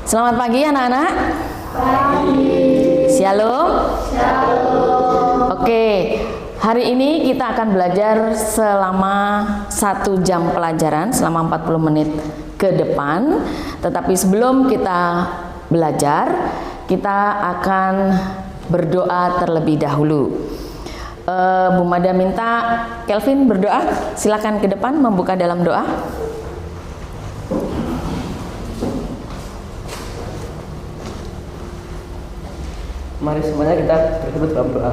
Selamat pagi anak-anak. Pagi. Shalom. Shalom. Oke, hari ini kita akan belajar selama 1 jam pelajaran, selama 40 menit ke depan. Tetapi sebelum kita belajar, kita akan berdoa terlebih dahulu. Bu Mada minta Kelvin berdoa. Silakan ke depan membuka dalam doa. Mari semuanya kita bersatu dalam doa.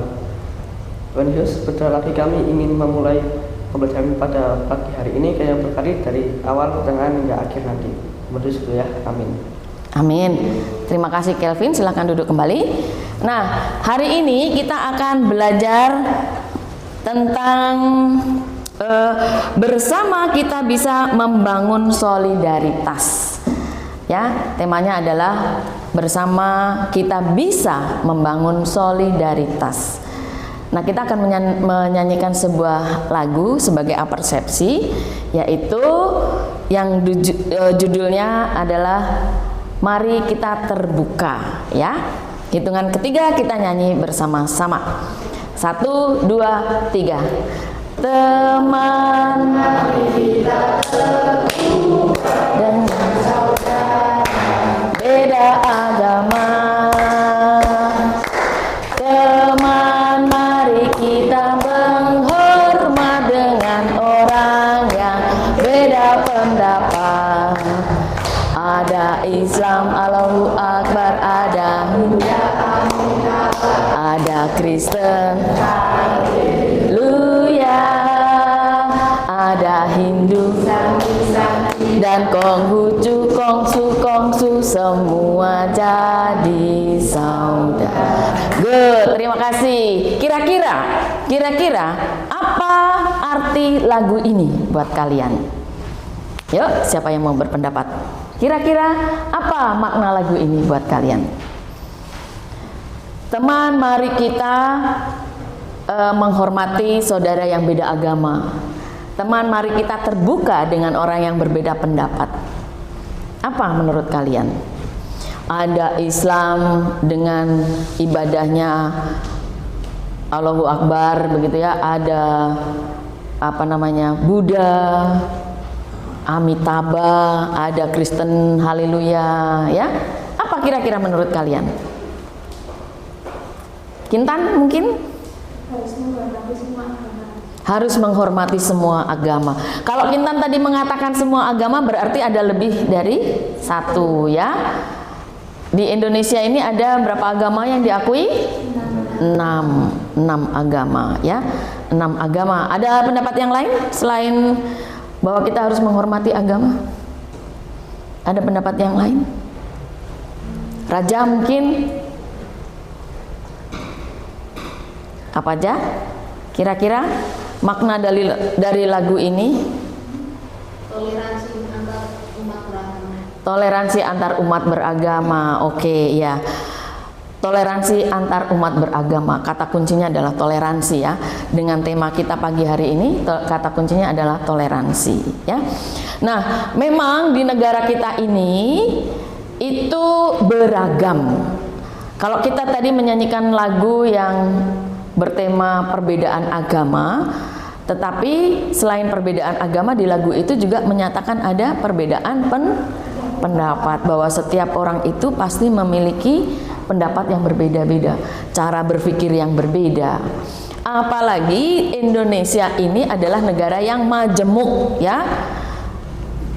Tuhan Yesus, bentar lagi kami ingin memulai pembelajaran pada pagi hari ini kayak berkali dari awal, tengah hingga akhir nanti. Berdoa dulu ya, amin. Amin. Terima kasih Kelvin, silakan duduk kembali. Nah, hari ini kita akan belajar tentang bersama kita bisa membangun solidaritas. Ya, temanya adalah bersama kita bisa membangun solidaritas. Nah, kita akan menyanyikan sebuah lagu sebagai apersepsi, yaitu yang judulnya adalah Mari Kita Terbuka, ya. Hitungan ketiga kita nyanyi bersama-sama. 1, 2, 3. Teman, mari kita terbuka dengan saudara beda agama. Teman, mari kita menghormat dengan orang yang beda pendapat. Ada Islam, Allahu Akbar, ada Kristen, Haleluya, ada Hindu dan Konghucu, Kongsu, semua jadi saudara. Good, terima kasih. Kira-kira apa arti lagu ini buat kalian? Yuk, siapa yang mau berpendapat? Kira-kira apa makna lagu ini buat kalian? Teman, mari kita menghormati saudara yang beda agama. Teman, mari kita terbuka dengan orang yang berbeda pendapat. Apa menurut kalian? Ada Islam dengan ibadahnya Allahu Akbar, begitu ya. Ada Buddha, Amitabha, ada Kristen, Haleluya, ya. Apa kira-kira menurut kalian? Kintan mungkin? Harus menghormati semua agama. Kalau Kintan tadi mengatakan semua agama berarti ada lebih dari satu, ya. Di Indonesia ini ada berapa agama yang diakui? 6 agama, ya. 6 agama. Ada pendapat yang lain selain bahwa kita harus menghormati agama? Ada pendapat yang lain? Raja mungkin? Apa aja? Kira-kira makna dari lagu ini? Toleransi antar umat beragama. Oke, ya. Toleransi antar umat beragama. Kata kuncinya adalah toleransi, ya. Dengan tema kita pagi hari ini, kata kuncinya adalah toleransi, ya. Nah, memang di negara kita ini itu beragam. Kalau kita tadi menyanyikan lagu yang bertema perbedaan agama, tetapi selain perbedaan agama di lagu itu juga menyatakan ada perbedaan pendapat, bahwa setiap orang itu pasti memiliki pendapat yang berbeda-beda, cara berpikir yang berbeda. Apalagi Indonesia ini adalah negara yang majemuk, ya.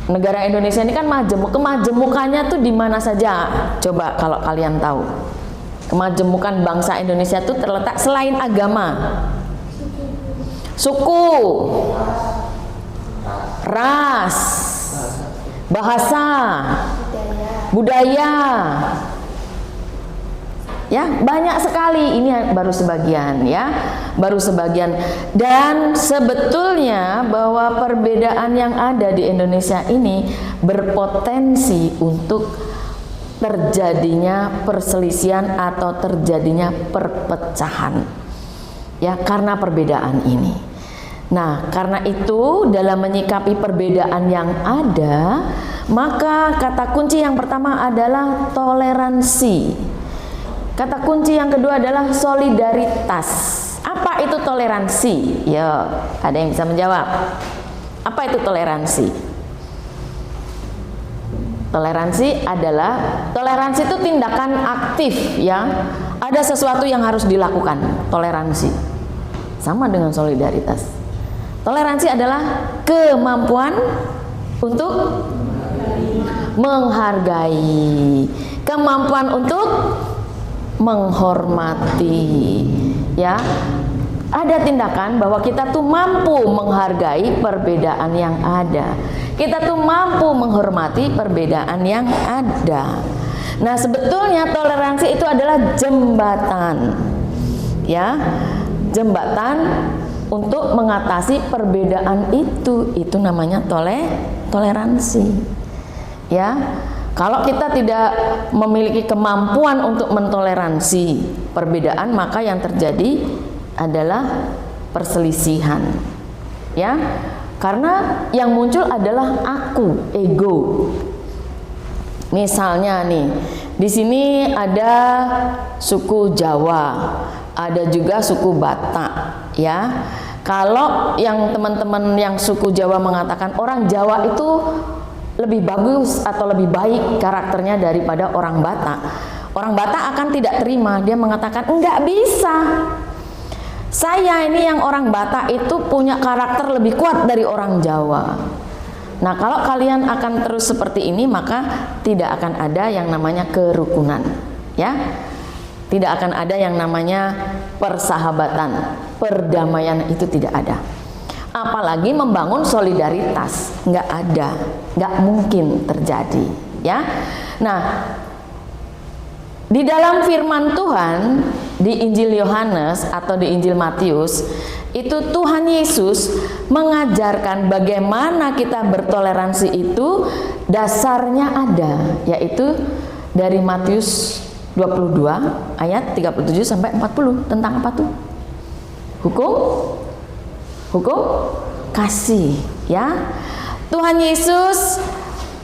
Negara Indonesia ini kan majemuk. Kemajemukannya tuh di mana saja? Coba kalau kalian tahu. Kemajemukan bangsa Indonesia itu terletak selain agama, suku, ras, bahasa, budaya, ya, banyak sekali. Ini baru sebagian, ya, baru sebagian. Dan sebetulnya bahwa perbedaan yang ada di Indonesia ini berpotensi untuk terjadinya perselisihan atau terjadinya perpecahan, ya, karena perbedaan ini. Nah, karena itu dalam menyikapi perbedaan yang ada, Maka kata kunci yang pertama adalah toleransi. Kata kunci yang kedua adalah solidaritas. Apa itu toleransi? Ya, ada yang bisa menjawab. Apa itu toleransi? Toleransi itu tindakan aktif ya. Ada sesuatu yang harus dilakukan, toleransi. Sama dengan solidaritas. Toleransi adalah kemampuan untuk menghargai, kemampuan untuk menghormati, ya. Ada tindakan bahwa kita tuh mampu menghargai perbedaan yang ada. Kita tuh mampu menghormati perbedaan yang ada. Nah, sebetulnya toleransi itu adalah jembatan. Ya. Jembatan untuk mengatasi perbedaan itu namanya toleransi. Ya. Kalau kita tidak memiliki kemampuan untuk mentoleransi perbedaan, maka yang terjadi adalah perselisihan. Ya. Karena yang muncul adalah aku, ego. Misalnya nih, di sini ada suku Jawa, ada juga suku Batak, ya. Kalau yang teman-teman yang suku Jawa mengatakan orang Jawa itu lebih bagus atau lebih baik karakternya daripada orang Batak, orang Batak akan tidak terima. Dia mengatakan enggak bisa. Saya ini yang orang Batak itu punya karakter lebih kuat dari orang Jawa. Nah, kalau kalian akan terus seperti ini, maka tidak akan ada yang namanya kerukunan, ya. Tidak akan ada yang namanya persahabatan, perdamaian, itu tidak ada. Apalagi membangun solidaritas, nggak ada, nggak mungkin terjadi, ya. Nah, di dalam firman Tuhan di Injil Yohanes atau di Injil Matius, itu Tuhan Yesus mengajarkan bagaimana kita bertoleransi itu dasarnya ada, yaitu dari Matius 22 ayat 37 sampai 40 tentang apa tuh? Hukum kasih, ya. Tuhan Yesus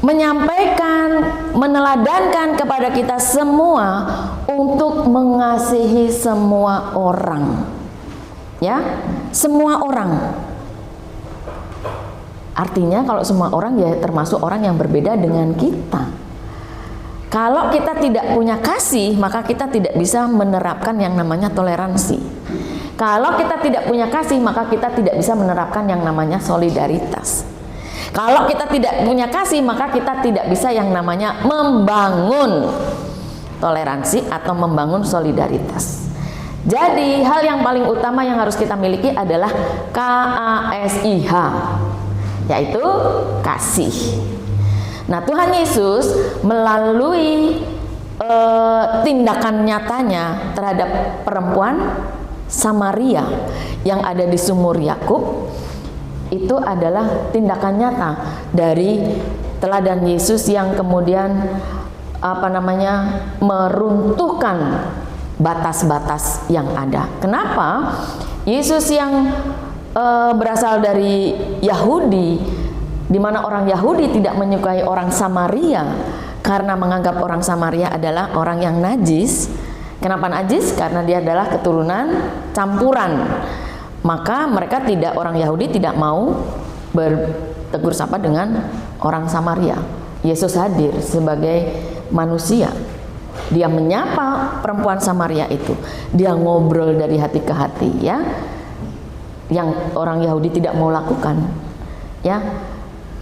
menyampaikan, meneladankan kepada kita semua untuk mengasihi semua orang, ya, semua orang. Artinya kalau semua orang ya termasuk orang yang berbeda dengan kita. Kalau kita tidak punya kasih, maka kita tidak bisa menerapkan yang namanya toleransi. Kalau kita tidak punya kasih, maka kita tidak bisa menerapkan yang namanya solidaritas. Kalau kita tidak punya kasih, maka kita tidak bisa yang namanya membangun toleransi atau membangun solidaritas. Jadi hal yang paling utama yang harus kita miliki adalah KASIH, yaitu kasih. Nah, Tuhan Yesus melalui tindakan nyatanya terhadap perempuan Samaria yang ada di sumur Yakub, itu adalah tindakan nyata dari teladan Yesus yang kemudian meruntuhkan batas-batas yang ada. Kenapa? Yesus yang berasal dari Yahudi, di mana orang Yahudi tidak menyukai orang Samaria karena menganggap orang Samaria adalah orang yang najis. Kenapa najis? Karena dia adalah keturunan campuran. Maka mereka orang Yahudi tidak mau bertegur sapa dengan orang Samaria. Yesus hadir sebagai manusia. Dia menyapa perempuan Samaria itu. Dia ngobrol dari hati ke hati, ya. Yang orang Yahudi tidak mau lakukan. Ya.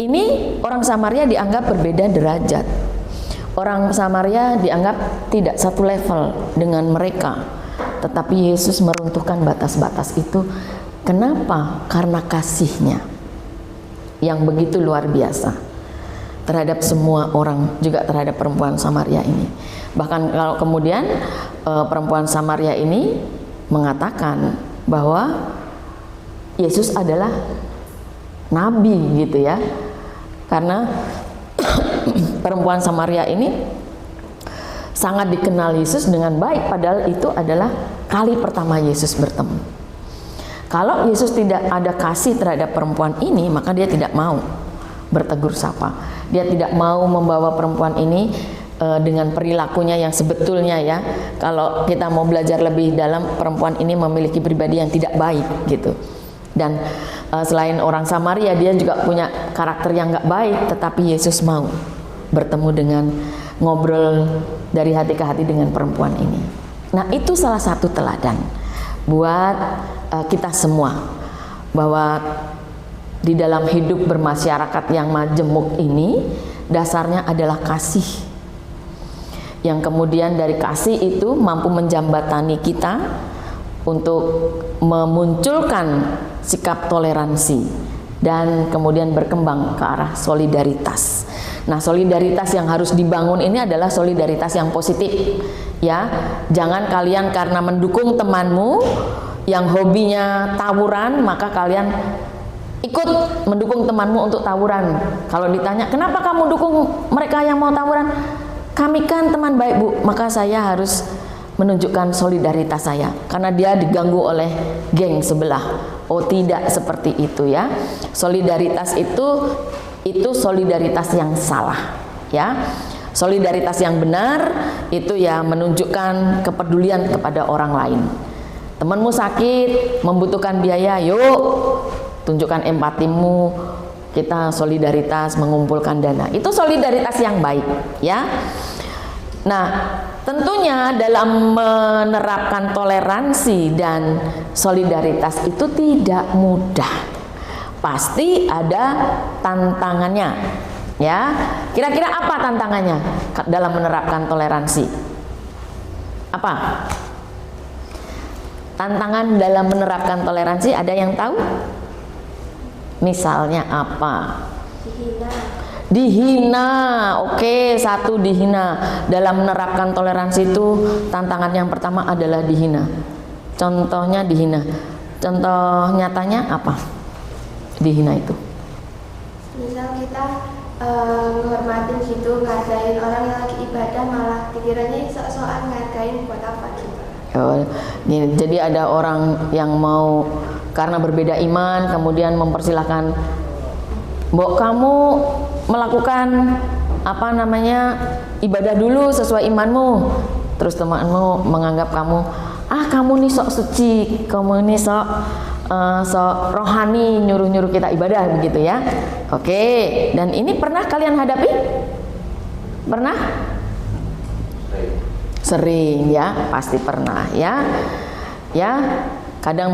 Ini orang Samaria dianggap berbeda derajat. Orang Samaria dianggap tidak satu level dengan mereka. Tetapi Yesus meruntuhkan batas-batas itu. Kenapa? Karena kasihnya yang begitu luar biasa terhadap semua orang, juga terhadap perempuan Samaria ini. Bahkan kalau kemudian perempuan Samaria ini mengatakan bahwa Yesus adalah nabi, gitu ya. Karena perempuan Samaria ini sangat dikenal Yesus dengan baik, padahal itu adalah kali pertama Yesus bertemu. Kalau Yesus tidak ada kasih terhadap perempuan ini, maka dia tidak mau bertegur sapa. Dia tidak mau membawa perempuan ini dengan perilakunya yang sebetulnya ya. Kalau kita mau belajar lebih dalam, perempuan ini memiliki pribadi yang tidak baik gitu. Dan selain orang Samaria, dia juga punya karakter yang nggak baik, tetapi Yesus mau bertemu dengan, ngobrol dari hati ke hati dengan perempuan ini. Nah, itu salah satu teladan buat kita semua, bahwa di dalam hidup bermasyarakat yang majemuk ini, dasarnya adalah kasih, yang kemudian dari kasih itu mampu menjembatani kita untuk memunculkan sikap toleransi dan kemudian berkembang ke arah solidaritas. Nah, solidaritas yang harus dibangun ini adalah solidaritas yang positif ya. Jangan kalian karena mendukung temanmu yang hobinya tawuran, maka kalian ikut mendukung temanmu untuk tawuran. Kalau ditanya, kenapa kamu dukung mereka yang mau tawuran? Kami kan teman baik, Bu, maka saya harus menunjukkan solidaritas saya karena dia diganggu oleh geng sebelah. Oh, tidak seperti itu ya. Solidaritas itu solidaritas yang salah ya. Solidaritas yang benar itu ya menunjukkan kepedulian kepada orang lain. Temanmu sakit, membutuhkan biaya, yuk tunjukkan empatimu, kita solidaritas mengumpulkan dana. Itu solidaritas yang baik ya. Nah, tentunya dalam menerapkan toleransi dan solidaritas itu tidak mudah. Pasti ada tantangannya ya. Kira-kira apa tantangannya dalam menerapkan toleransi? Apa? Tantangan dalam menerapkan toleransi, ada yang tahu? Misalnya apa? Dihina. Oke, satu dihina. Dalam menerapkan toleransi itu tantangan yang pertama adalah dihina. Contohnya dihina. Contoh nyatanya apa? Dihina itu. Misal kita menghormatin gitu, ngargain orang yang lagi ibadah, malah dikiranya sok-sokan ngargain buat apa gitu. Oh, jadi ada orang yang mau karena berbeda iman kemudian mempersilahkan, Mbok, kamu melakukan apa namanya ibadah dulu sesuai imanmu. Terus temanmu menganggap kamu, kamu nih sok suci, kamu nih sok rohani, nyuruh-nyuruh kita ibadah begitu ya. Oke, dan ini pernah kalian hadapi? Pernah? Sering ya, pasti pernah ya. Ya, kadang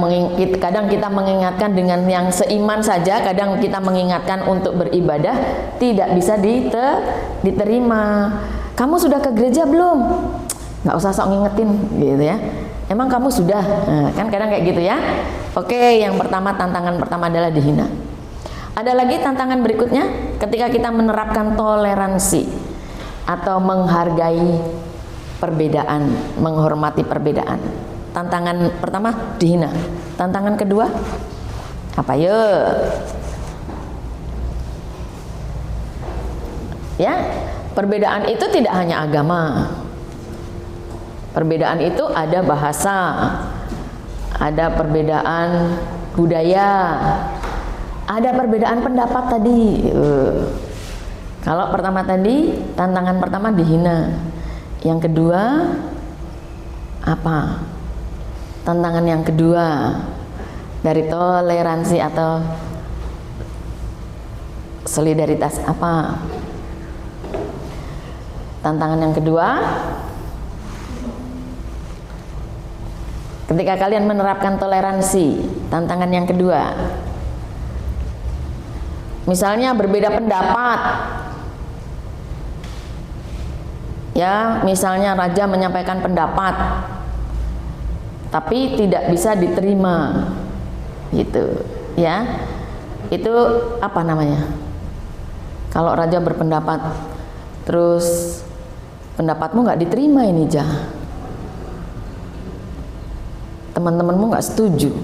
kita mengingatkan dengan yang seiman saja, kadang kita mengingatkan untuk beribadah tidak bisa diterima. Kamu sudah ke gereja belum? Nggak usah sok ngingetin gitu ya. Emang kamu sudah? Nah, kan kadang kayak gitu ya. Oke, yang pertama, tantangan pertama adalah dihina. Ada lagi tantangan berikutnya ketika kita menerapkan toleransi atau menghargai perbedaan, menghormati perbedaan. Tantangan pertama dihina. Tantangan kedua apa yuk? Ya, perbedaan itu tidak hanya agama. Perbedaan itu ada bahasa, ada perbedaan budaya, ada perbedaan pendapat tadi. Kalau pertama tadi, tantangan pertama dihina. Yang kedua apa? Tantangan yang kedua dari toleransi atau solidaritas apa? Tantangan yang kedua, ketika kalian menerapkan toleransi, tantangan yang kedua, misalnya berbeda pendapat. Ya, misalnya raja menyampaikan pendapat tapi tidak bisa diterima gitu ya. Itu apa namanya? Kalau raja berpendapat terus pendapatmu nggak diterima, ini teman-temanmu nggak setuju,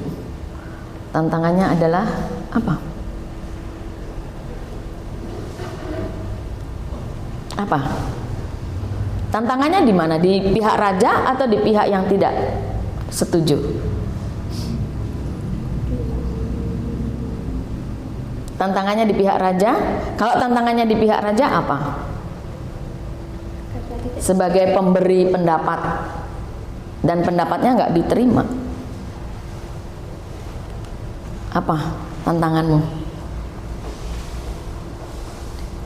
tantangannya adalah apa? Apa? Tantangannya di mana? Di pihak raja atau di pihak yang tidak setuju? Tantangannya di pihak raja. Kalau tantangannya di pihak raja apa? Sebagai pemberi pendapat dan pendapatnya nggak diterima. Apa tantanganmu?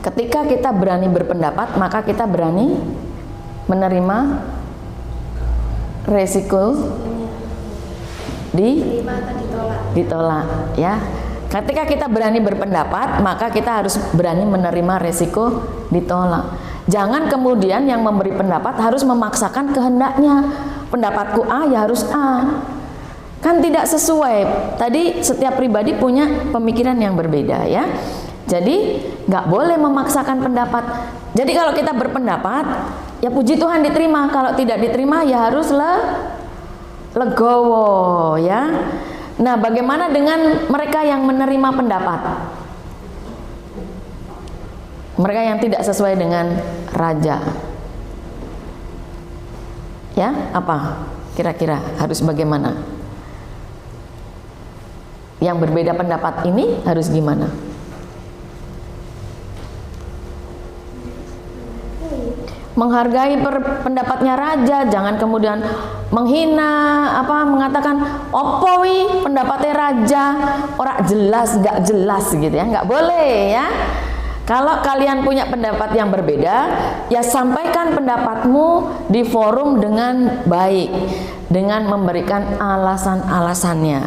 Ketika kita berani berpendapat, maka kita berani menerima resiko Terima atau ditolak, ya. Ketika kita berani berpendapat, maka kita harus berani menerima resiko ditolak. Jangan kemudian yang memberi pendapat harus memaksakan kehendaknya. Pendapatku A ya harus A. Kan tidak sesuai. Tadi setiap pribadi punya pemikiran yang berbeda, ya. Jadi nggak boleh memaksakan pendapat. Jadi kalau kita berpendapat, ya puji Tuhan diterima. Kalau tidak diterima ya harus legowo, ya. Nah, bagaimana dengan mereka yang menerima pendapat? Mereka yang tidak sesuai dengan raja. Ya, apa? Kira-kira harus bagaimana? Yang berbeda pendapat ini harus gimana? Menghargai pendapatnya raja, jangan kemudian menghina, mengatakan opo wi pendapatnya raja, ora jelas, nggak jelas gitu ya, nggak boleh ya. Kalau kalian punya pendapat yang berbeda, ya sampaikan pendapatmu di forum dengan baik, dengan memberikan alasan-alasannya.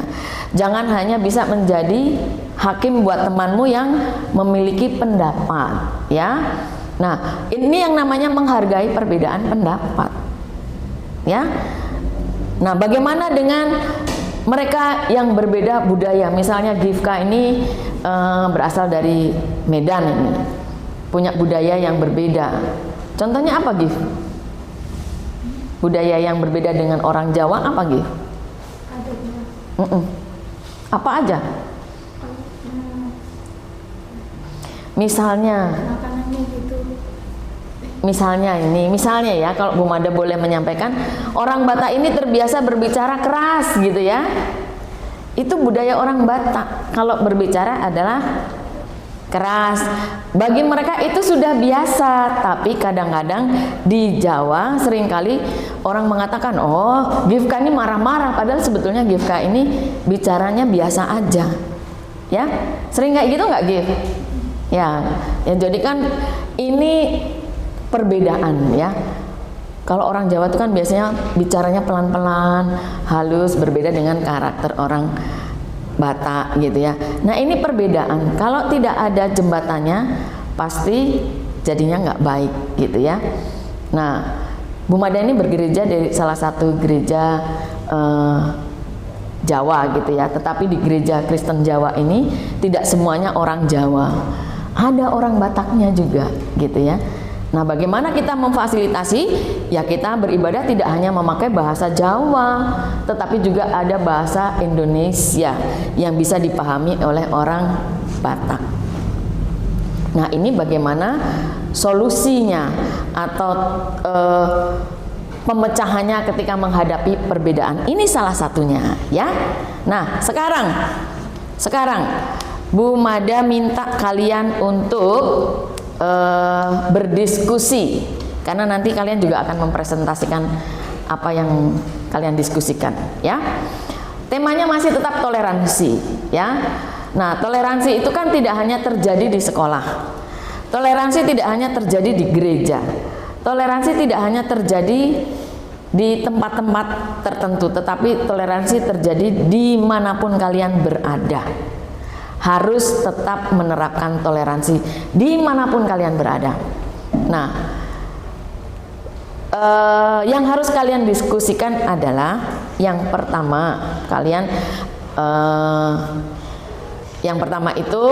Jangan hanya bisa menjadi hakim buat temanmu yang memiliki pendapat, ya. Nah, ini yang namanya menghargai perbedaan pendapat, ya. Nah, bagaimana dengan mereka yang berbeda budaya? Misalnya Gifka ini berasal dari Medan ini, punya budaya yang berbeda. Contohnya apa, Gif? Budaya yang berbeda dengan orang Jawa apa, Gif? Apa aja? Misalnya ya, kalau Bu Mada boleh menyampaikan, orang Batak ini terbiasa berbicara keras gitu ya. Itu budaya orang Batak, kalau berbicara adalah keras. Bagi mereka itu sudah biasa, tapi kadang-kadang di Jawa seringkali orang mengatakan, oh Gifka ini marah-marah, padahal sebetulnya Gifka ini bicaranya biasa aja. Ya, sering kayak gitu nggak, Gif? Ya, jadi kan ini perbedaan ya. Kalau orang Jawa itu kan biasanya bicaranya pelan-pelan, halus, berbeda dengan karakter orang Batak gitu ya. Nah, ini perbedaan. Kalau tidak ada jembatannya, pasti jadinya nggak baik gitu ya. Nah, Bu Mada ini bergereja dari salah satu gereja Jawa gitu ya. Tetapi di gereja Kristen Jawa ini tidak semuanya orang Jawa. Ada orang Bataknya juga gitu ya. Nah, bagaimana kita memfasilitasi? Ya, kita beribadah tidak hanya memakai bahasa Jawa, tetapi juga ada bahasa Indonesia yang bisa dipahami oleh orang Batak. Nah, ini bagaimana solusinya atau pemecahannya ketika menghadapi perbedaan. Ini salah satunya ya. Nah, sekarang Bu Mada minta kalian untuk berdiskusi, karena nanti kalian juga akan mempresentasikan apa yang kalian diskusikan ya. Temanya masih tetap toleransi ya. Nah, toleransi itu kan tidak hanya terjadi di sekolah, toleransi tidak hanya terjadi di gereja, toleransi tidak hanya terjadi di tempat-tempat tertentu, tetapi toleransi terjadi dimanapun kalian berada. Harus tetap menerapkan toleransi dimanapun kalian berada. Nah, yang harus kalian diskusikan adalah yang pertama, yang pertama itu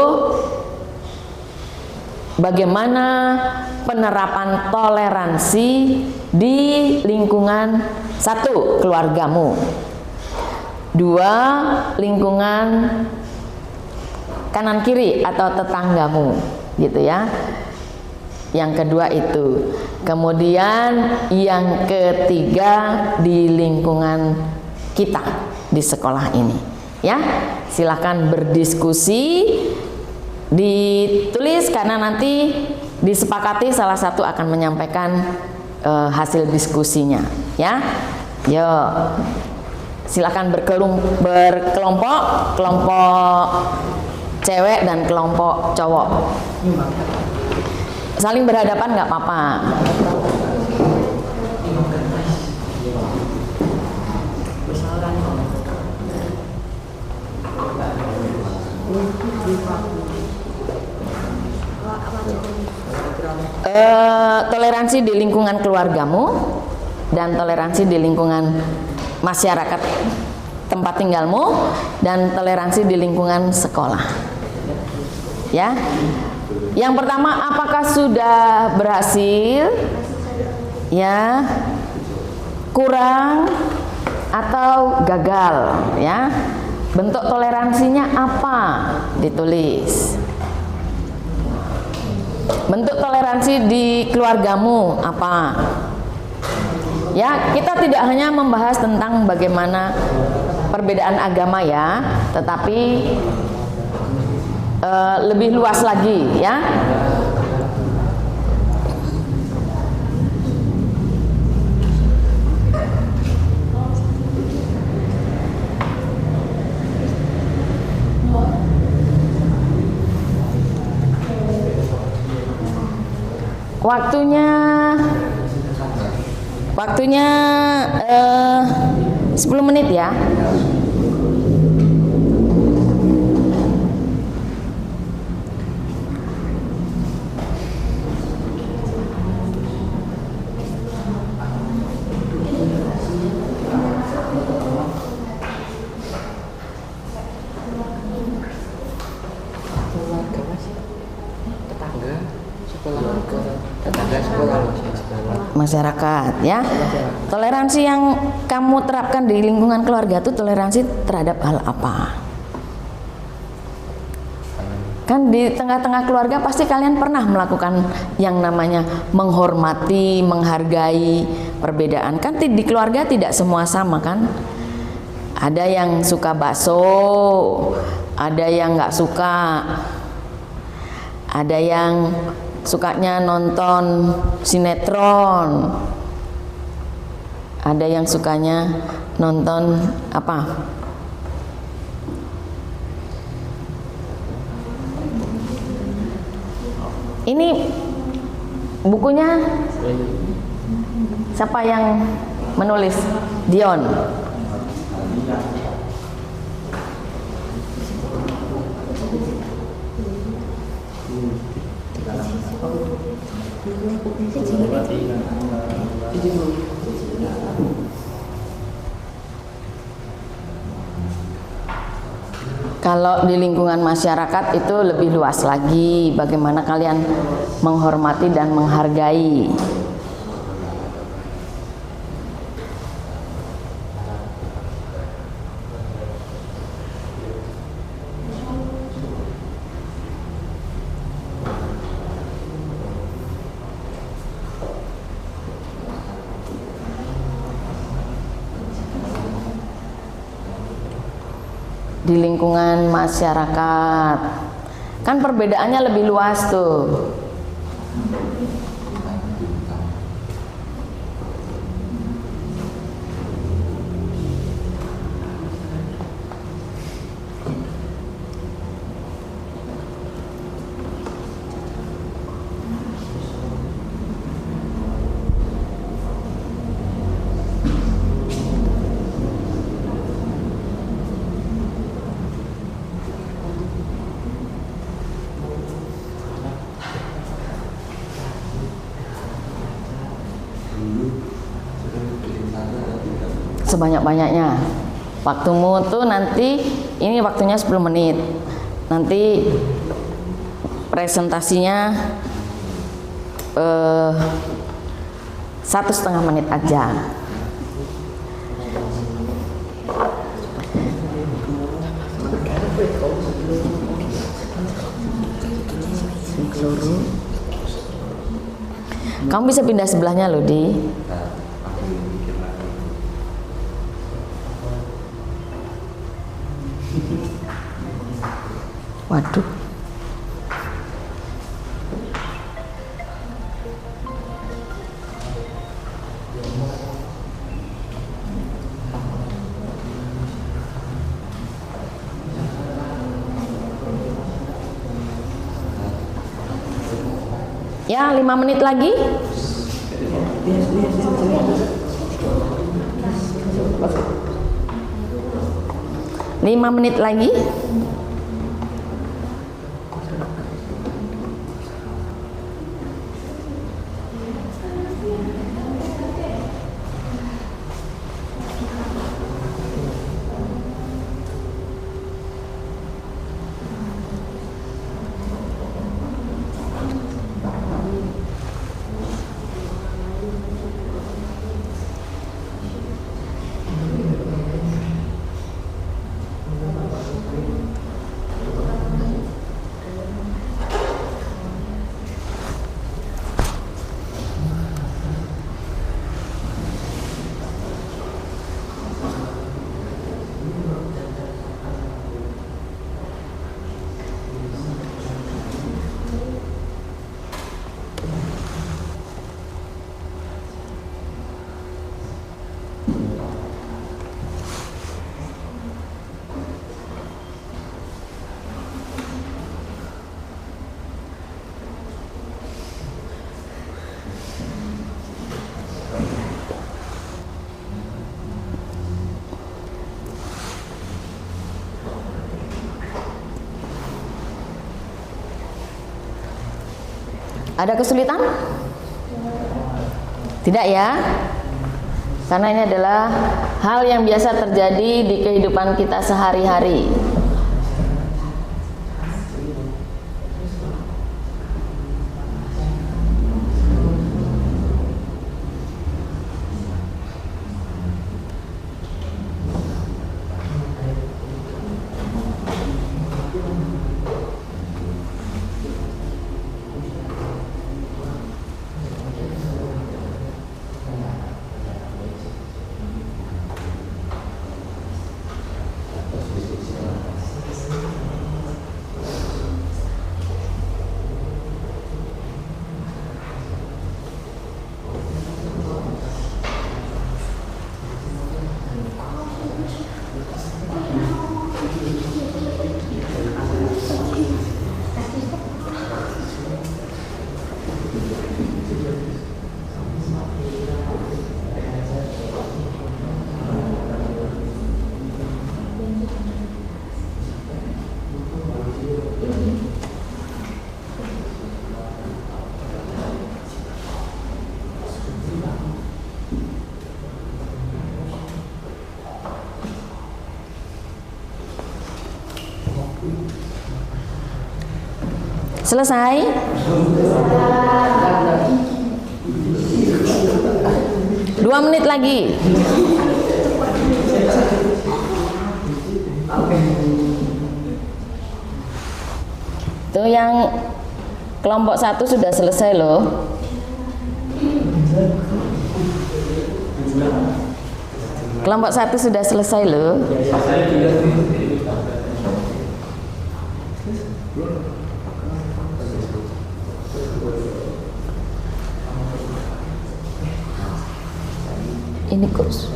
bagaimana penerapan toleransi di lingkungan, satu, keluargamu, dua, lingkungan kanan kiri atau tetanggamu gitu ya. Yang kedua itu. Kemudian yang ketiga di lingkungan kita di sekolah ini ya. Silahkan berdiskusi Ditulis karena nanti disepakati salah satu akan menyampaikan hasil diskusinya, ya. Yo, silakan berkelompok, kelompok cewek dan kelompok cowok. Saling berhadapan nggak apa-apa. Toleransi di lingkungan keluargamu dan toleransi di lingkungan masyarakat tempat tinggalmu dan toleransi di lingkungan sekolah. Ya. Yang pertama, apakah sudah berhasil? Ya. Kurang atau gagal, ya. Bentuk toleransinya apa? Ditulis. Bentuk toleransi di keluargamu apa? Ya, kita tidak hanya membahas tentang bagaimana perbedaan agama ya, tetapi lebih luas lagi ya. Waktunya 10 menit ya. Masyarakat ya. Toleransi yang kamu terapkan di lingkungan keluarga itu toleransi terhadap hal apa? Kan di tengah-tengah keluarga pasti kalian pernah melakukan yang namanya menghormati, menghargai perbedaan. Kan di keluarga tidak semua sama kan? Ada yang suka bakso, ada yang nggak suka, ada yang sukanya nonton sinetron, ada yang sukanya nonton apa? Ini bukunya siapa yang menulis? Dion. Kalau di lingkungan masyarakat itu lebih luas lagi, bagaimana kalian menghormati dan menghargai. Di lingkungan masyarakat kan perbedaannya lebih luas tuh. Sebanyak-banyaknya. Waktumu tuh nanti, ini waktunya 10 menit. Nanti presentasinya 1,5 menit aja. Kamu bisa pindah sebelahnya loh, Di. Waduh. Ya, 5 menit lagi. 5 menit lagi. Ada kesulitan? Tidak ya? Karena ini adalah hal yang biasa terjadi di kehidupan kita sehari-hari. Selesai? Dua menit lagi. Itu yang kelompok 1 sudah selesai loh. Kelompok 1 sudah selesai loh. Ini kurs.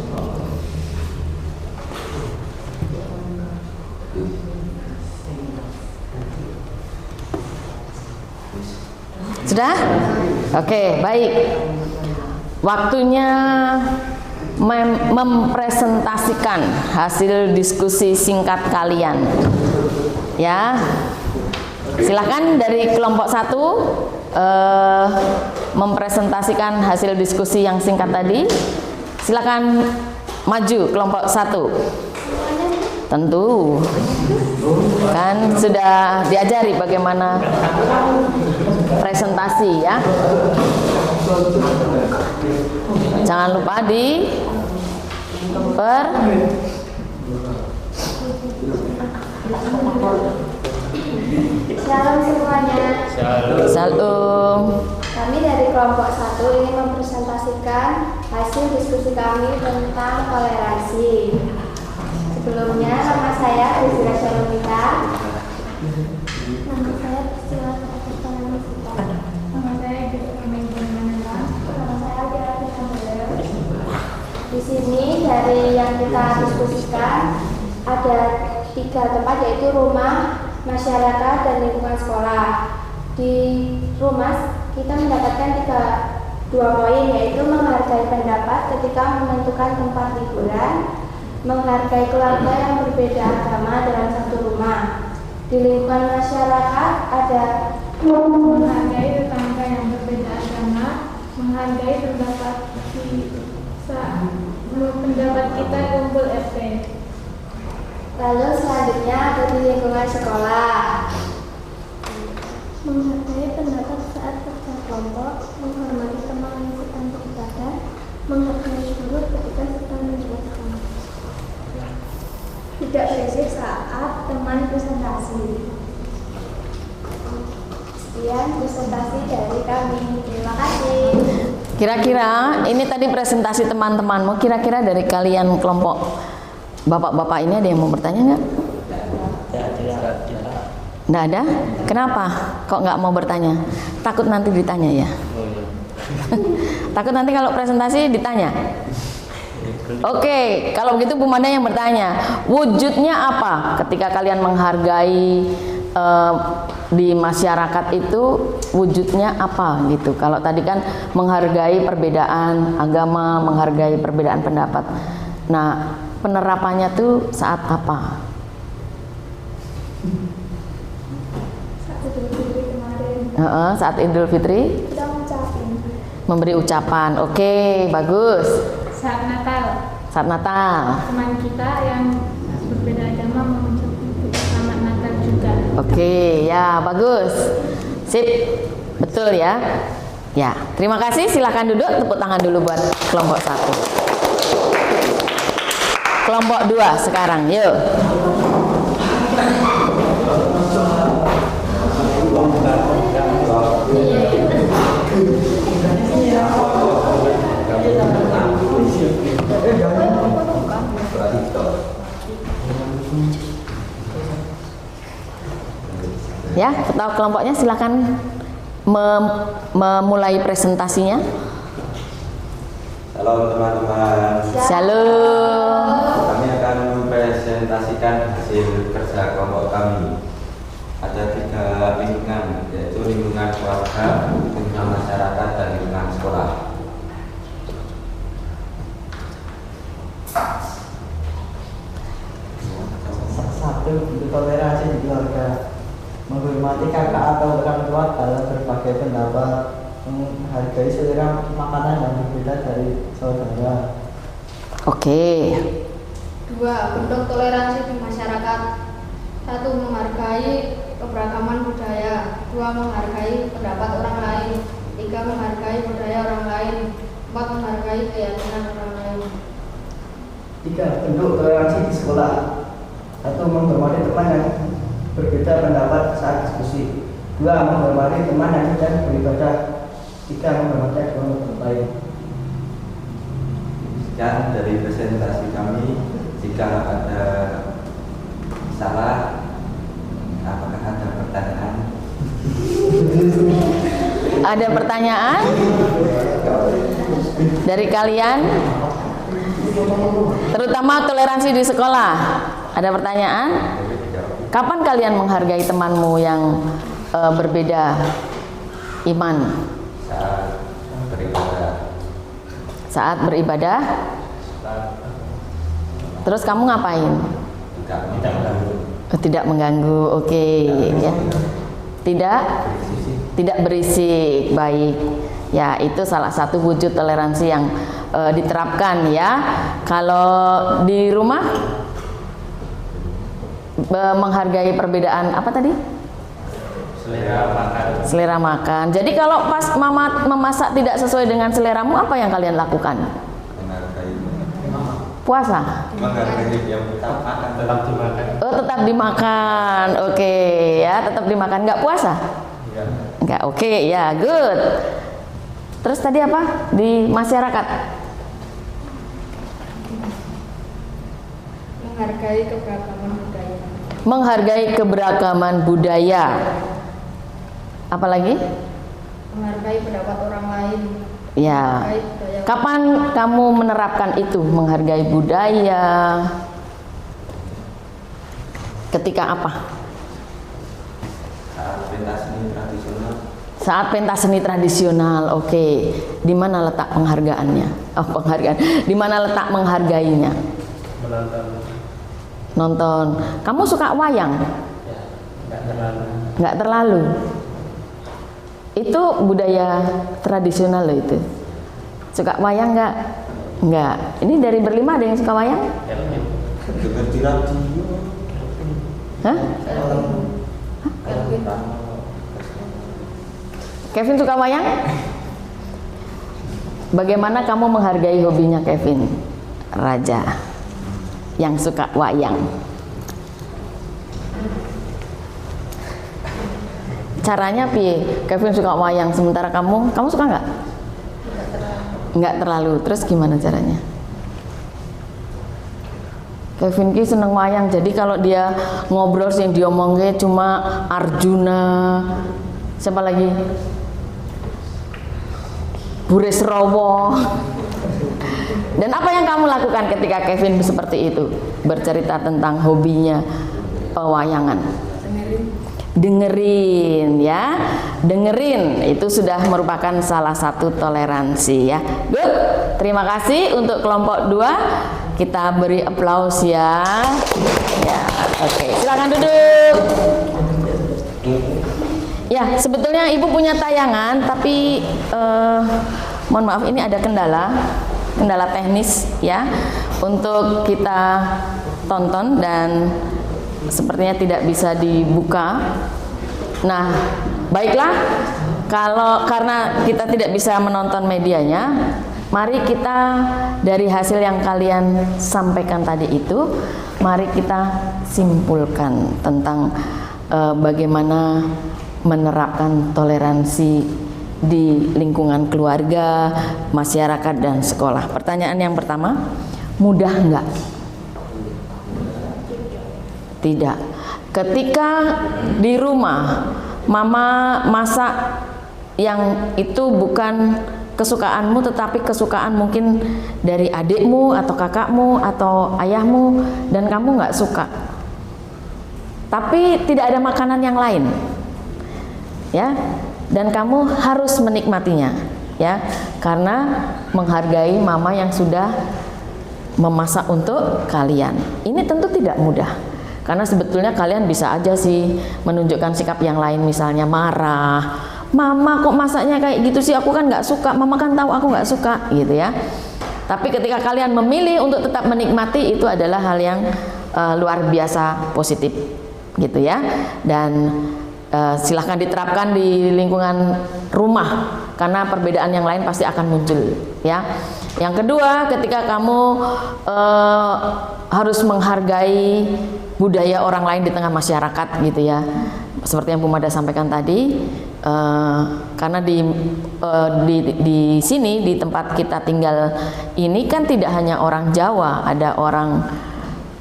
Sudah? Oke, baik. Waktunya mempresentasikan hasil diskusi singkat kalian. Ya. Silakan dari kelompok 1 mempresentasikan hasil diskusi yang singkat tadi. Silakan maju kelompok 1. Tentu. Kan sudah diajari bagaimana presentasi ya. Jangan lupa Shalom semuanya. Shalom. Kami dari kelompok 1 ingin mempresentasikan hasil diskusi kami tentang toleransi. Sebelumnya, nama saya Rizila Shalomita. Nama saya Priscilla Shalomita. Nama saya Gisela Menggunakan. Nama saya Diara Pisambel. Di sini dari yang kita diskusikan ada 3 tempat, yaitu rumah, masyarakat, dan lingkungan sekolah. Di rumah kita mendapatkan dua poin, yaitu menghargai pendapat ketika menentukan tempat liburan, menghargai keluarga yang berbeda agama dalam satu rumah. Di lingkungan masyarakat ada menghargai tetangga yang berbeda agama, menghargai pendapat kita kumpul RT. Lalu selanjutnya ada di lingkungan sekolah. Menghargai pendapat saat kerja kelompok, menghormati teman yang sedang beribadah, menghargai guru ketika sedang menjelaskan. Tidak berisik saat teman presentasi. Sekian presentasi dari kami. Terima kasih. Kira-kira ini tadi presentasi teman-temanmu, kira-kira dari kalian kelompok bapak-bapak ini ada yang mau bertanya nggak? Nggak ada? Kenapa? Kok nggak mau bertanya? Takut nanti ditanya ya? Takut nanti kalau presentasi ditanya? Oke, kalau begitu Bu Manda yang bertanya, wujudnya apa ketika kalian menghargai di masyarakat itu, wujudnya apa gitu? Kalau tadi kan menghargai perbedaan agama, menghargai perbedaan pendapat. Nah, penerapannya tuh saat apa? Saat Idul Fitri Kita ngucapin. memberi ucapan. Oke, bagus. Saat Natal, Saat Natal. teman kita yang berbeda agama mengucapkan selamat Natal juga. Oke, ya bagus. Sip. Betul ya. Ya, terima kasih. Silakan duduk. Tepuk tangan dulu buat kelompok 1. Kelompok 2 sekarang. Yuk. Ya, ketua kelompoknya silakan memulai presentasinya. Halo teman-teman, Shalom. kami akan mempresentasikan hasil kerja kelompok kami. Ada 3 lingkungan, yaitu lingkungan keluarga, lingkungan masyarakat, dan lingkungan sekolah. Satu, bentuk toleransi di keluarga, menghormati kakak atau orang tua dalam berbagai pendapat, menghargai selera makanan yang berbeda dari saudara. Oke. 2. Bentuk toleransi di masyarakat. 1. Menghargai keberagaman budaya. 2. Menghargai pendapat orang lain. 3. Menghargai budaya orang lain. 4. Menghargai keyakinan orang lain. 3. Bentuk toleransi di sekolah. 1. Menghormati teman yang berbeda pendapat saat diskusi. 2. Menghormati teman yang sedang beribadah. 3. Menghormati agama orang lain. Sekian dari presentasi kami. Jika ada salah, apakah ada pertanyaan? Ada pertanyaan dari kalian? Terutama toleransi di sekolah. Ada pertanyaan? Kapan kalian menghargai temanmu yang berbeda iman? Saat beribadah. Saat beribadah? Terus kamu ngapain? Tidak mengganggu. Oke, ya. Tidak berisik. Baik. Ya, itu salah satu wujud toleransi yang diterapkan ya. Kalau di rumah menghargai perbedaan apa tadi? Selera makan. Jadi kalau pas mama memasak tidak sesuai dengan seleramu, apa yang kalian lakukan? Puasa? Menghargai yang tetap dimakan. Oh, tetap dimakan. Oke, ya, tetap dimakan. Nggak puasa? Nggak. Oke, ya, good. Terus tadi apa? Di masyarakat? Menghargai keberagaman budaya. Menghargai keberagaman budaya. Apalagi? Menghargai pendapat orang lain. Ya. Menghargai budaya. Kapan kamu menerapkan itu, menghargai budaya? Ketika apa? Saat pentas seni tradisional. Saat pentas seni tradisional, oke. Di mana letak penghargaannya? Oh, penghargaan. Di mana letak menghargainya? Nonton. Kamu suka wayang? Nggak terlalu. Itu budaya tradisional loh itu. Suka wayang nggak? Nggak. Ini dari berlima ada yang suka wayang? Hah? Kevin suka wayang? Bagaimana kamu menghargai hobinya Kevin? Raja yang suka wayang. Caranya piye? Kevin suka wayang sementara kamu suka nggak? Nggak terlalu. Terus gimana caranya? Kevin ki seneng wayang, jadi kalau dia ngobrol sih diomongnya cuma Arjuna, siapa lagi? Burisrawa. Dan apa yang kamu lakukan ketika Kevin seperti itu? Bercerita tentang hobinya pewayangan. Dengerin ya. Dengerin itu sudah merupakan salah satu toleransi ya. Good. Terima kasih untuk kelompok 2. Kita beri aplaus ya. Ya, oke. Silakan duduk. Ya, sebetulnya Ibu punya tayangan tapi mohon maaf ini ada kendala teknis ya untuk kita tonton dan sepertinya tidak bisa dibuka. Nah, baiklah, karena kita tidak bisa menonton medianya, mari kita dari hasil yang kalian sampaikan tadi itu, mari kita simpulkan tentang bagaimana menerapkan toleransi di lingkungan keluarga, masyarakat, dan sekolah. Pertanyaan yang pertama, mudah nggak? Tidak. Ketika di rumah, mama masak yang itu bukan kesukaanmu tetapi kesukaan mungkin dari adikmu atau kakakmu atau ayahmu dan kamu nggak suka. Tapi tidak ada makanan yang lain. Ya, dan kamu harus menikmatinya ya, karena menghargai mama yang sudah memasak untuk kalian. Ini tentu tidak mudah, karena sebetulnya kalian bisa aja sih menunjukkan sikap yang lain, misalnya marah, mama kok masaknya kayak gitu sih, aku kan nggak suka, mama kan tahu aku nggak suka gitu ya. Tapi ketika kalian memilih untuk tetap menikmati, itu adalah hal yang luar biasa positif gitu ya. Dan silahkan diterapkan di lingkungan rumah karena perbedaan yang lain pasti akan muncul ya. Yang kedua, ketika kamu harus menghargai budaya orang lain di tengah masyarakat gitu ya, seperti yang Bu Mada sampaikan tadi, karena di sini di tempat kita tinggal ini kan tidak hanya orang Jawa, ada orang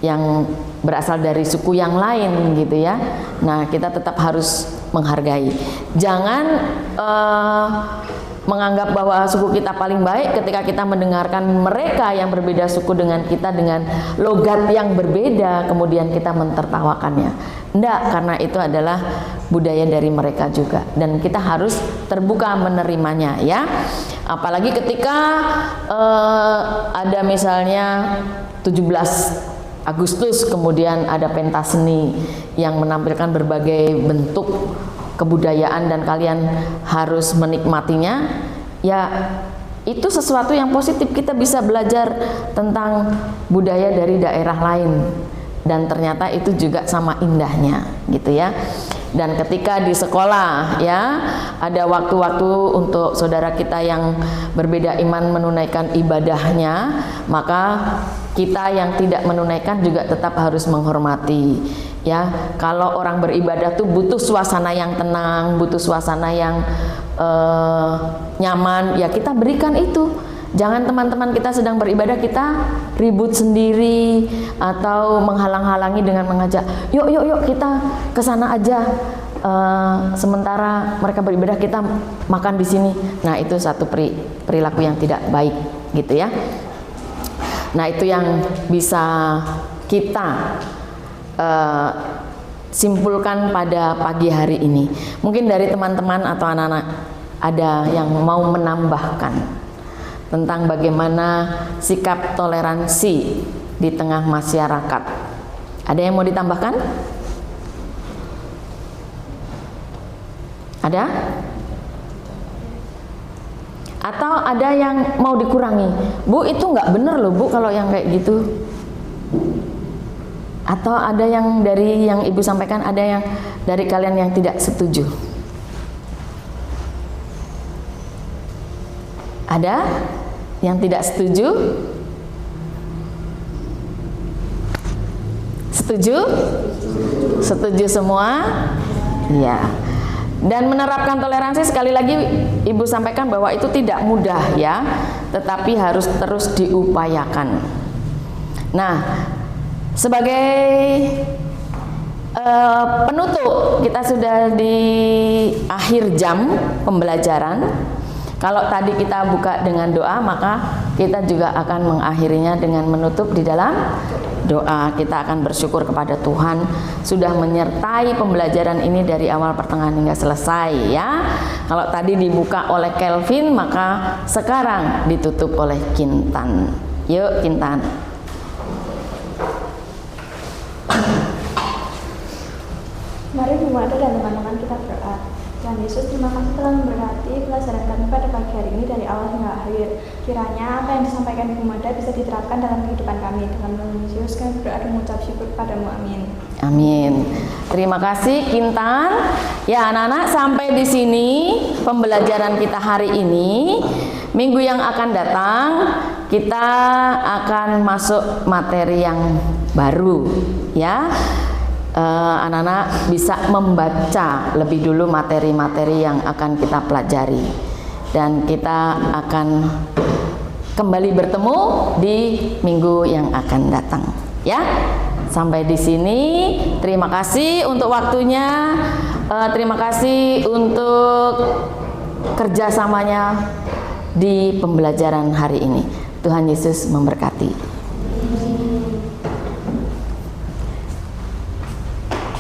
yang berasal dari suku yang lain gitu ya. Nah, kita tetap harus menghargai. Jangan menganggap bahwa suku kita paling baik ketika kita mendengarkan mereka yang berbeda suku dengan kita dengan logat yang berbeda, kemudian kita mentertawakannya. Enggak, karena itu adalah budaya dari mereka juga dan kita harus terbuka menerimanya ya. Apalagi ketika ada misalnya 17 Agustus kemudian ada pentas seni yang menampilkan berbagai bentuk kebudayaan dan kalian harus menikmatinya ya, itu sesuatu yang positif. Kita bisa belajar tentang budaya dari daerah lain dan ternyata itu juga sama indahnya gitu ya. Dan ketika di sekolah ya ada waktu-waktu untuk saudara kita yang berbeda iman menunaikan ibadahnya, maka kita yang tidak menunaikan juga tetap harus menghormati ya. Kalau orang beribadah tuh butuh suasana yang tenang, butuh suasana yang nyaman, ya kita berikan itu. Jangan teman-teman kita sedang beribadah kita ribut sendiri atau menghalang-halangi dengan mengajak, yuk kita ke sana aja, sementara mereka beribadah kita makan di sini. Nah, itu satu perilaku yang tidak baik gitu ya. Nah, itu yang bisa kita simpulkan pada pagi hari ini? Mungkin dari teman-teman atau anak-anak ada yang mau menambahkan tentang bagaimana sikap toleransi di tengah masyarakat. Ada yang mau ditambahkan? Ada? Atau ada yang mau dikurangi? Bu, itu nggak bener loh Bu kalau yang kayak gitu. Atau ada yang dari yang Ibu sampaikan, ada yang dari kalian yang tidak setuju? Ada yang tidak setuju? Setuju? Setuju semua? Iya. Dan menerapkan toleransi, sekali lagi Ibu sampaikan bahwa itu tidak mudah ya, tetapi harus terus diupayakan. Nah, sebagai penutup, kita sudah di akhir jam pembelajaran. Kalau tadi kita buka dengan doa, maka kita juga akan mengakhirinya dengan menutup di dalam doa. Kita akan bersyukur kepada Tuhan sudah menyertai pembelajaran ini dari awal pertengahan hingga selesai ya. Kalau tadi dibuka oleh Kelvin, maka sekarang ditutup oleh Kintan. Yuk Kintan. Mari memulai dan teman-teman kita berdoa. Tuhan Yesus, terima kasih telah memberkati pelajaran kami pada pagi hari ini dari awal hingga akhir. Kiranya apa yang disampaikan Ibu Mada bisa diterapkan dalam kehidupan kami. Dalam nama Yesus kami berdoa dan mengucap syukur padamu. Amin. Amin. Terima kasih Kintan. Ya anak-anak, sampai di sini pembelajaran kita hari ini. Minggu yang akan datang kita akan masuk materi yang baru ya. Anak-anak bisa membaca lebih dulu materi-materi yang akan kita pelajari, dan kita akan kembali bertemu di minggu yang akan datang ya. Sampai di sini, terima kasih untuk waktunya, terima kasih untuk kerjasamanya di pembelajaran hari ini. Tuhan Yesus memberkati.